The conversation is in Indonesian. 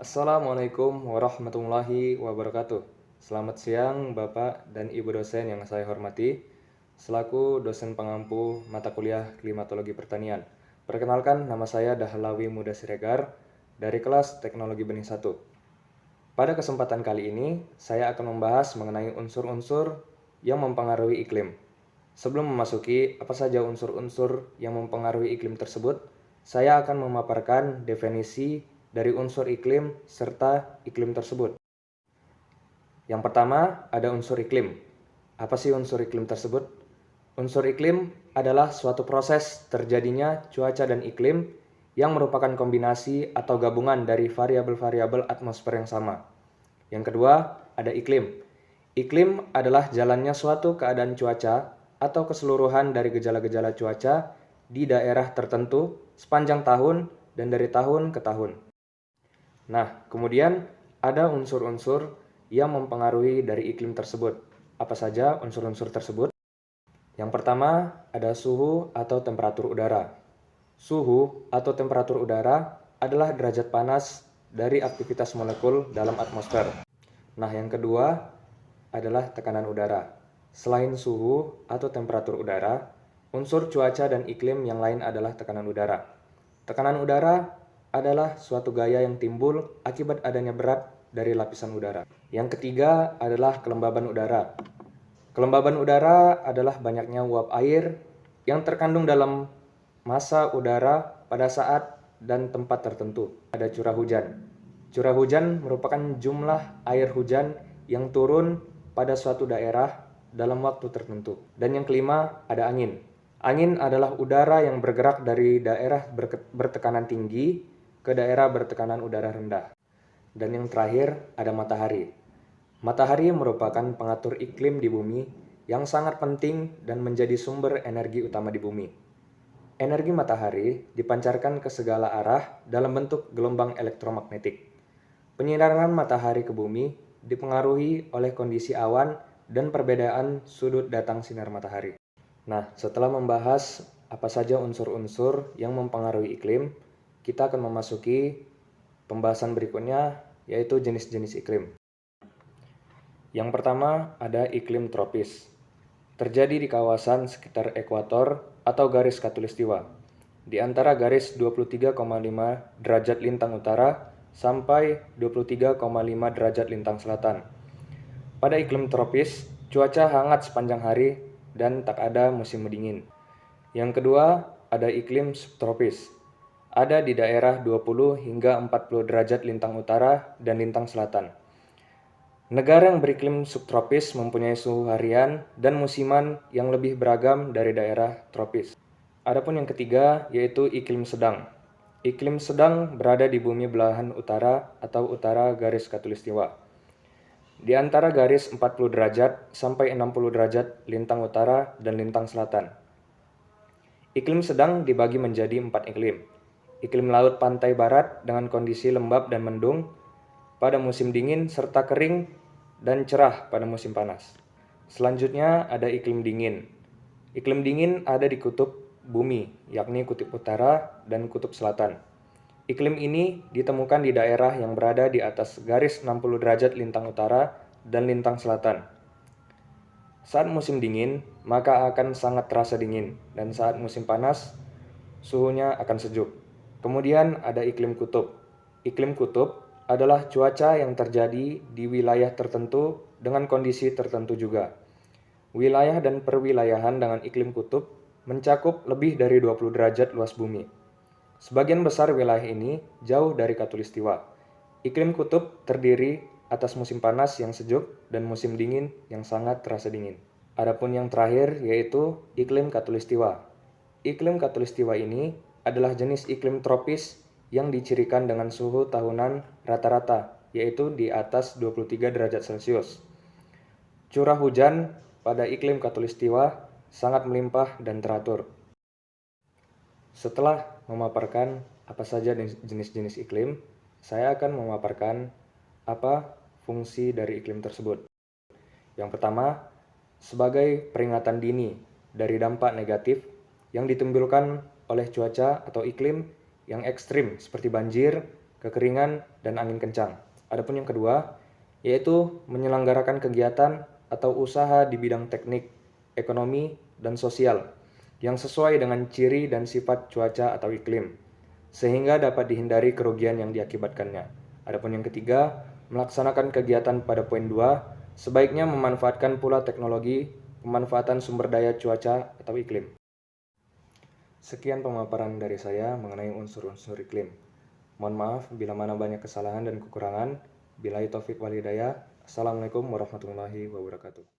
Assalamualaikum warahmatullahi wabarakatuh. Selamat siang Bapak dan Ibu dosen yang saya hormati, selaku dosen pengampu mata kuliah Klimatologi Pertanian. Perkenalkan, nama saya Dahlawi Muda Siregar dari kelas Teknologi Benih 1. Pada kesempatan kali ini, saya akan membahas mengenai unsur-unsur yang mempengaruhi iklim. Sebelum memasuki apa saja unsur-unsur yang mempengaruhi iklim tersebut, saya akan memaparkan definisi dari unsur iklim serta iklim tersebut. Yang pertama, ada unsur iklim. Apa sih unsur iklim tersebut? Unsur iklim adalah suatu proses terjadinya cuaca dan iklim yang merupakan kombinasi atau gabungan dari variabel-variabel atmosfer yang sama. Yang kedua, ada iklim. Iklim adalah jalannya suatu keadaan cuaca atau keseluruhan dari gejala-gejala cuaca di daerah tertentu sepanjang tahun dan dari tahun ke tahun. Nah, kemudian ada unsur-unsur yang mempengaruhi dari iklim tersebut. Apa saja unsur-unsur tersebut? Yang pertama, ada suhu atau temperatur udara. Suhu atau temperatur udara adalah derajat panas dari aktivitas molekul dalam atmosfer. Nah, yang kedua adalah tekanan udara. Selain suhu atau temperatur udara, unsur cuaca dan iklim yang lain adalah tekanan udara. Tekanan udara adalah suatu gaya yang timbul akibat adanya berat dari lapisan udara. Yang ketiga adalah kelembaban udara. Kelembaban udara adalah banyaknya uap air yang terkandung dalam massa udara pada saat dan tempat tertentu. Ada curah hujan. Curah hujan merupakan jumlah air hujan yang turun pada suatu daerah dalam waktu tertentu. Dan yang kelima, ada angin. Angin adalah udara yang bergerak dari daerah bertekanan tinggi ke daerah bertekanan udara rendah. Dan yang terakhir, ada matahari. Matahari merupakan pengatur iklim di bumi yang sangat penting dan menjadi sumber energi utama di bumi. Energi matahari dipancarkan ke segala arah dalam bentuk gelombang elektromagnetik. Penyinaran matahari ke bumi dipengaruhi oleh kondisi awan dan perbedaan sudut datang sinar matahari. Nah, setelah membahas apa saja unsur-unsur yang mempengaruhi iklim, kita akan memasuki pembahasan berikutnya, yaitu jenis-jenis iklim. Yang pertama ada iklim tropis. Terjadi di kawasan sekitar ekuator atau garis khatulistiwa, di antara garis 23,5 derajat lintang utara sampai 23,5 derajat lintang selatan. Pada iklim tropis, cuaca hangat sepanjang hari dan tak ada musim dingin. Yang kedua, ada iklim subtropis. Ada di daerah 20 hingga 40 derajat lintang utara dan lintang selatan. Negara yang beriklim subtropis mempunyai suhu harian dan musiman yang lebih beragam dari daerah tropis. Adapun yang ketiga yaitu iklim sedang. Iklim sedang berada di bumi belahan utara atau utara garis khatulistiwa. Di antara garis 40 derajat sampai 60 derajat lintang utara dan lintang selatan. Iklim sedang dibagi menjadi 4 iklim. Iklim laut pantai barat dengan kondisi lembab dan mendung pada musim dingin serta kering dan cerah pada musim panas. Selanjutnya ada iklim dingin. Iklim dingin ada di kutub bumi, yakni kutub utara dan kutub selatan. Iklim ini ditemukan di daerah yang berada di atas garis 60 derajat lintang utara dan lintang selatan. Saat musim dingin, maka akan sangat terasa dingin, dan saat musim panas, suhunya akan sejuk. Kemudian ada iklim kutub. Iklim kutub adalah cuaca yang terjadi di wilayah tertentu dengan kondisi tertentu juga. Wilayah dan perwilayahan dengan iklim kutub mencakup lebih dari 20 derajat luas bumi. Sebagian besar wilayah ini jauh dari khatulistiwa. Iklim kutub terdiri atas musim panas yang sejuk dan musim dingin yang sangat terasa dingin. Adapun yang terakhir yaitu iklim khatulistiwa. Iklim khatulistiwa ini adalah jenis iklim tropis yang dicirikan dengan suhu tahunan rata-rata, yaitu di atas 23 derajat Celcius. Curah hujan pada iklim khatulistiwa sangat melimpah dan teratur. Setelah memaparkan apa saja jenis-jenis iklim, saya akan memaparkan apa fungsi dari iklim tersebut. Yang pertama, sebagai peringatan dini dari dampak negatif yang ditimbulkan oleh cuaca atau iklim yang ekstrim seperti banjir, kekeringan, dan angin kencang. Adapun yang kedua, yaitu menyelenggarakan kegiatan atau usaha di bidang teknik, ekonomi, dan sosial yang sesuai dengan ciri dan sifat cuaca atau iklim, sehingga dapat dihindari kerugian yang diakibatkannya. Adapun yang ketiga, melaksanakan kegiatan pada poin 2, sebaiknya memanfaatkan pula teknologi pemanfaatan sumber daya cuaca atau iklim. Sekian pemaparan dari saya mengenai unsur-unsur iklim. Mohon maaf bila mana banyak kesalahan dan kekurangan. Billahi taufik wal hidayah. Assalamualaikum warahmatullahi wabarakatuh.